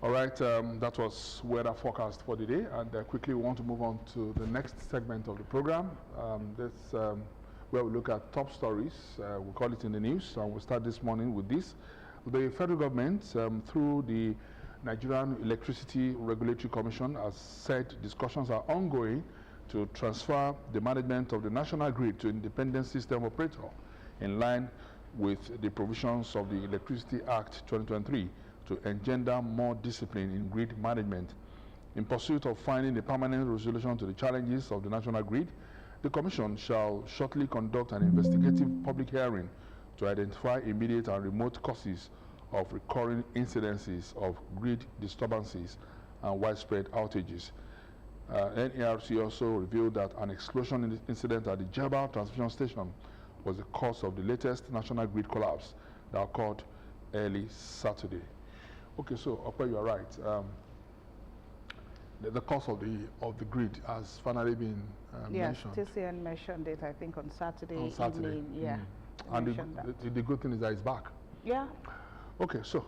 All right, that was weather forecast for the day, and quickly we want to move on to the next segment of the program. Where we look at top stories. We call it in the news, and we'll start this morning with this. The federal government, through the Nigerian Electricity Regulatory Commission, has said discussions are ongoing to transfer the management of the national grid to independent system operator, in line with the provisions of the Electricity Act 2023 to engender more discipline in grid management. In pursuit of finding a permanent resolution to the challenges of the national grid, the Commission shall shortly conduct an investigative public hearing to identify immediate and remote causes of recurring incidences of grid disturbances and widespread outages. NERC also revealed that an explosion incident at the Jebba transmission station was the cause of the latest national grid collapse that occurred early Saturday. Okay, so Ope, you are right. The cause of the grid has finally been mentioned. Yes, TCN mentioned it, I think, on Saturday evening. Yeah. And the good thing is that it's back. Yeah. Okay, so.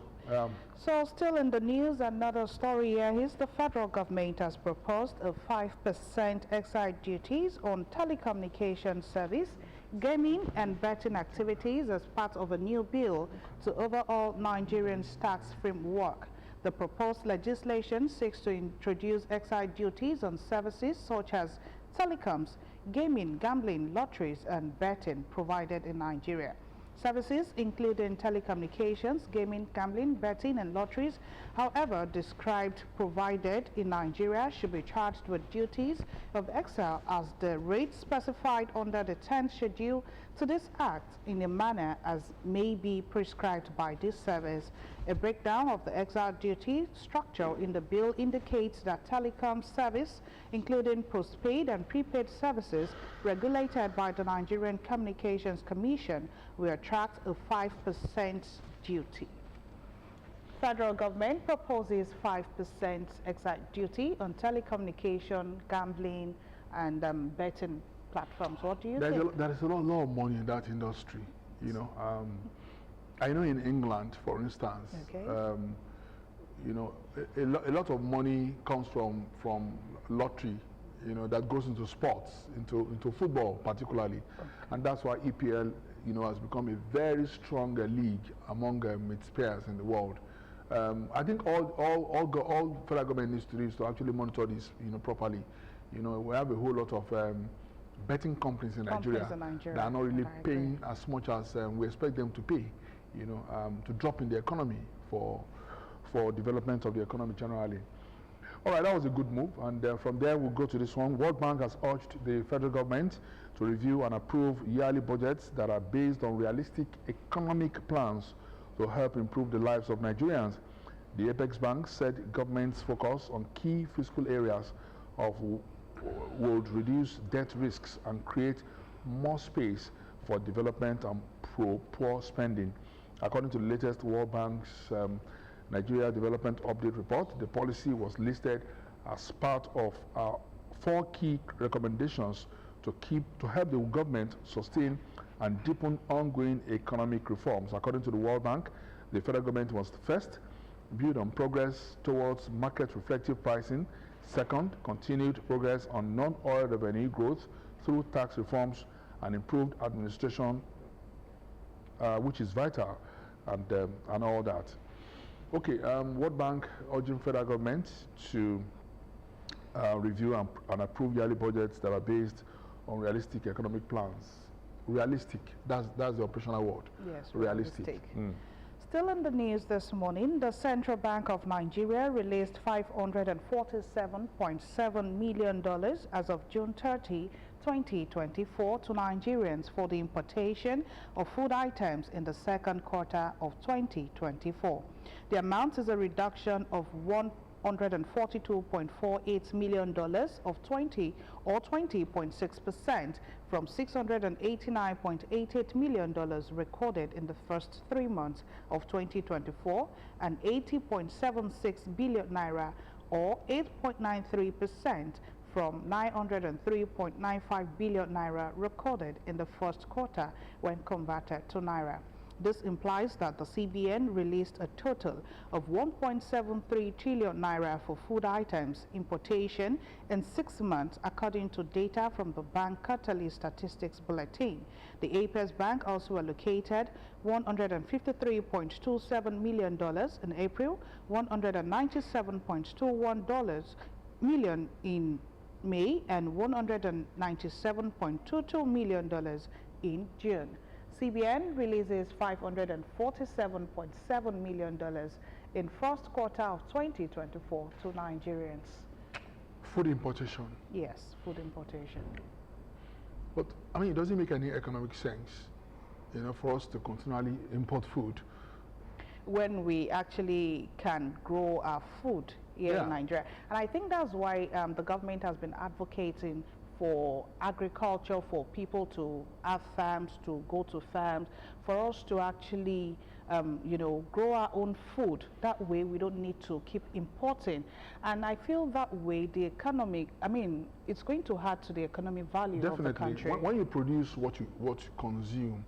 So still in the news, another story here is the federal government has proposed a 5% excise duties on telecommunication service, gaming and betting activities as part of a new bill to overhaul Nigerian's tax framework. The proposed legislation seeks to introduce excise duties on services such as telecoms, gaming, gambling, lotteries, and betting provided in Nigeria. Services including telecommunications, gaming, gambling, betting, and lotteries, however described provided in Nigeria, should be charged with duties of excise as the rate specified under the 10th schedule to this act in a manner as may be prescribed by this service. A breakdown of the excise duty structure in the bill indicates that telecom service, including postpaid and prepaid services regulated by the Nigerian Communications Commission, will attract a 5% duty. Federal government proposes 5% excise duty on telecommunication, gambling, and betting platforms. What do you think? There is a lot of money in that industry. You know, I know in England, for instance, okay. You know, a lot of money comes from lottery, you know, that goes into sports, into football particularly, and that's why EPL, you know, has become a very strong league among its peers in the world. I think all federal government needs to do is to actually monitor this, you know, properly. You know, we have a whole lot of betting companies in Nigeria that are not really paying as much as we expect them to pay, you know, to drop in the economy for development of the economy generally. All right, that was a good move, and from there we'll go to this one. World Bank has urged the federal government to review and approve yearly budgets that are based on realistic economic plans to help improve the lives of Nigerians. The Apex Bank said government's focus on key fiscal areas would reduce debt risks and create more space for development and poor spending. According to the latest World Bank's Nigeria Development Update report, the policy was listed as part of 4 key recommendations to help the government sustain and deepen ongoing economic reforms. According to the World Bank, the federal government must first build on progress towards market-reflective pricing. Second, continued progress on non-oil revenue growth through tax reforms and improved administration, which is vital, and all that. Okay, World Bank urging federal government to review and approve yearly budgets that are based on realistic economic plans. Realistic, that's the operational word. Yes, realistic. Still in the news this morning, the Central Bank of Nigeria released $547.7 million as of June 30, 2024 to Nigerians for the importation of food items in the second quarter of 2024. The amount is a reduction of $142.48 million of 20.6% from $689.88 million recorded in the first 3 months of 2024 and 80.76 billion naira or 8.93% from 903.95 billion naira recorded in the first quarter when converted to naira. This implies that the CBN released a total of 1.73 trillion naira for food items importation in 6 months, according to data from the Bank Quarterly Statistics Bulletin. The Apex Bank also allocated $153.27 million in April, $197.21 million in May, and $197.22 million in June. CBN releases $547.7 million in first quarter of 2024 to Nigerians. Food importation. Yes, food importation. But I mean, it doesn't make any economic sense, you know, for us to continually import food when we actually can grow our food here in Nigeria. And I think that's why the government has been advocating for agriculture, for people to have farms, to go to farms, for us to actually, you know, grow our own food. That way we don't need to keep importing. And I feel that way the economic, I mean, it's going to add to the economic value of the country. When you produce what you consume,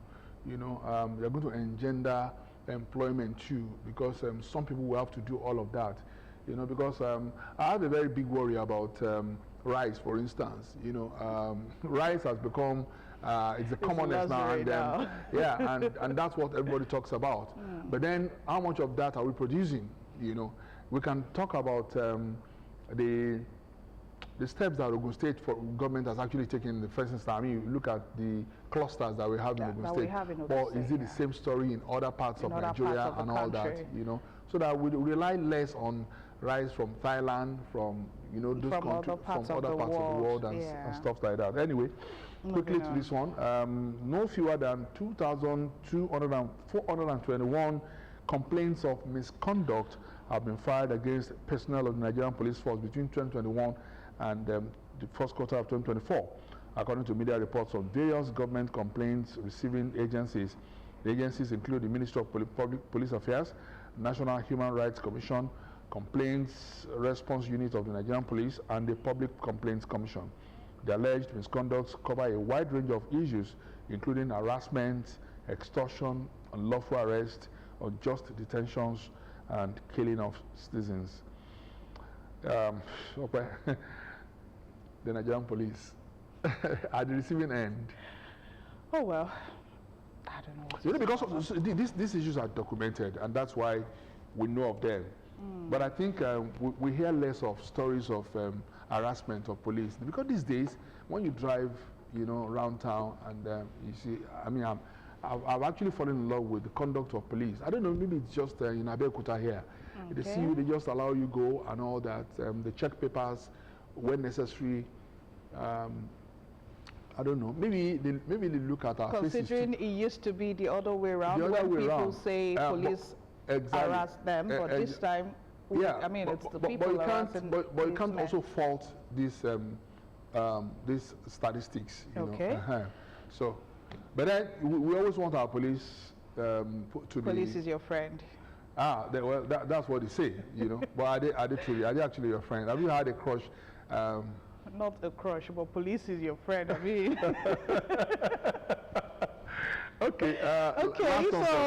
you know, you're going to engender employment too, because some people will have to do all of that, you know, because I have a very big worry about rice, for instance. You know, rice has become it's the commonest now, and and that's what everybody talks about. But then, how much of that are we producing? You know, we can talk about the steps that Ogun State government has actually taken in the first instance. I mean, look at the clusters that we have in Ogun State. Or is it the same story in other parts of Nigeria and all that? You know, so that we rely less on rice from Thailand, from, you know, those countries, from other parts of the world and stuff like that. Anyway, quickly to this one, no fewer than 2,421 complaints of misconduct have been filed against personnel of the Nigerian police force between 2021 and the first quarter of 2024, according to media reports on various government complaints receiving agencies. The agencies include the Ministry of Public Police Affairs, National Human Rights Commission, Complaints Response Unit of the Nigerian Police, and the Public Complaints Commission. The alleged misconducts cover a wide range of issues, including harassment, extortion, unlawful arrest, unjust detentions, and killing of citizens. The Nigerian police at the receiving end. Oh well, I don't know. You know, because these issues are documented, and that's why we know of them. But I think we hear less of stories of harassment of police, because these days when you drive, you know, around town and you see, I mean, I've actually fallen in love with the conduct of police. I don't know, maybe it's just in Abeokuta here. They see you, they just allow you go and all that. They check papers when necessary. I don't know. Maybe they look at our faces. Considering it used to be the other way around, when people say police harass them, but this time, I mean, it's the people harassing. But you can't also fault these statistics. You know? So, but then we always want our police to be. Police is your friend. Well, that's what they say, you know. But are they truly? Are they actually your friend? Have you had a crush? Not a crush, but police is your friend. I mean. Okay, so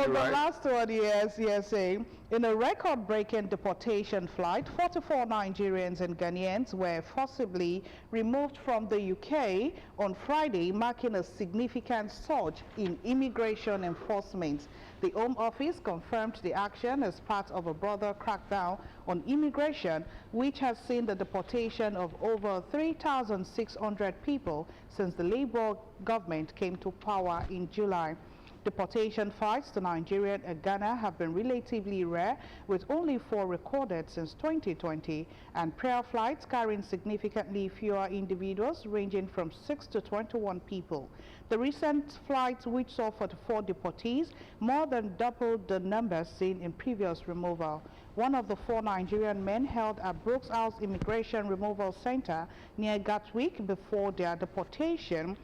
the last one, yes, saying, in a record-breaking deportation flight, 44 Nigerians and Ghanaians were forcibly removed from the UK on Friday, marking a significant surge in immigration enforcement. The Home Office confirmed the action as part of a broader crackdown on immigration, which has seen the deportation of over 3,600 people since the Labour government came to power in July. Deportation flights to Nigeria and Ghana have been relatively rare, with only 4 recorded since 2020, and prayer flights carrying significantly fewer individuals, ranging from 6 to 21 people. The recent flights, which saw 44 deportees, more than doubled the numbers seen in previous removal. One of the 4 Nigerian men held at Brooks House Immigration Removal Center near Gatwick before their deportation,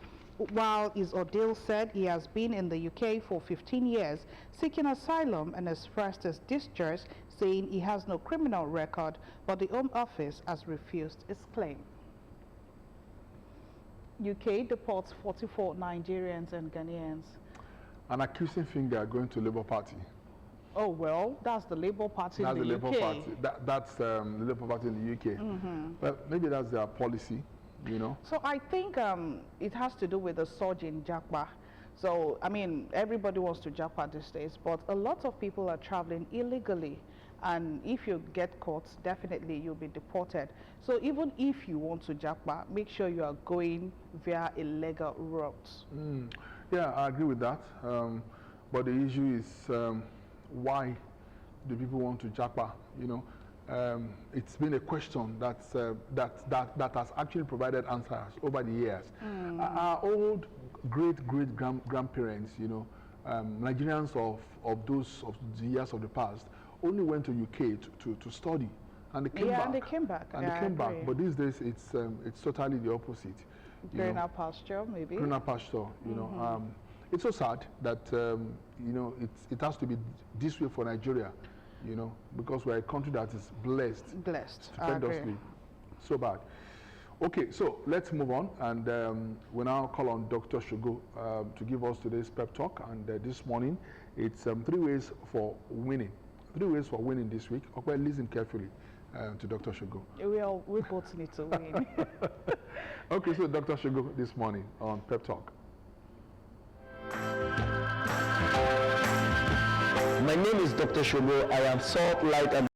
while his ordeal said he has been in the UK for 15 years, seeking asylum, and expressed his distress, saying he has no criminal record, but the Home Office has refused his claim. UK deports 44 Nigerians and Ghanaians. an accusing finger going to Labour Party. Oh, well, that's the Labour Party That's in the the Labour UK. Party. That's the Labour Party in the UK. Well, maybe that's their policy, you know. So I think it has to do with the surge in Japa. So, I mean, everybody wants to Japa these days, but a lot of people are traveling illegally. And if you get caught, definitely you'll be deported. So even if you want to Japa, make sure you are going via a legal route. Yeah, I agree with that. But the issue is why do people want to Japa? You know, it's been a question that has actually provided answers over the years. Our old grandparents, you know, Nigerians of the years of the past, only went to UK to study, and they came back. And they came back. And they came back. But these days, it's totally the opposite. Greener pasture, maybe. Greener pasture, you know. It's so sad that you know it has to be this way for Nigeria, you know, because we're a country that is blessed stupendously. So bad. Okay, so let's move on, and we now call on Dr. Shogo to give us today's pep talk. And this morning, it's 3 ways for winning. 3 ways for winning this week. Okay, listen carefully to Dr. Shogo. We both need to win. Okay, so Dr. Shogo this morning on Pep Talk. My name is Dr. Shogo. I am Salt Light and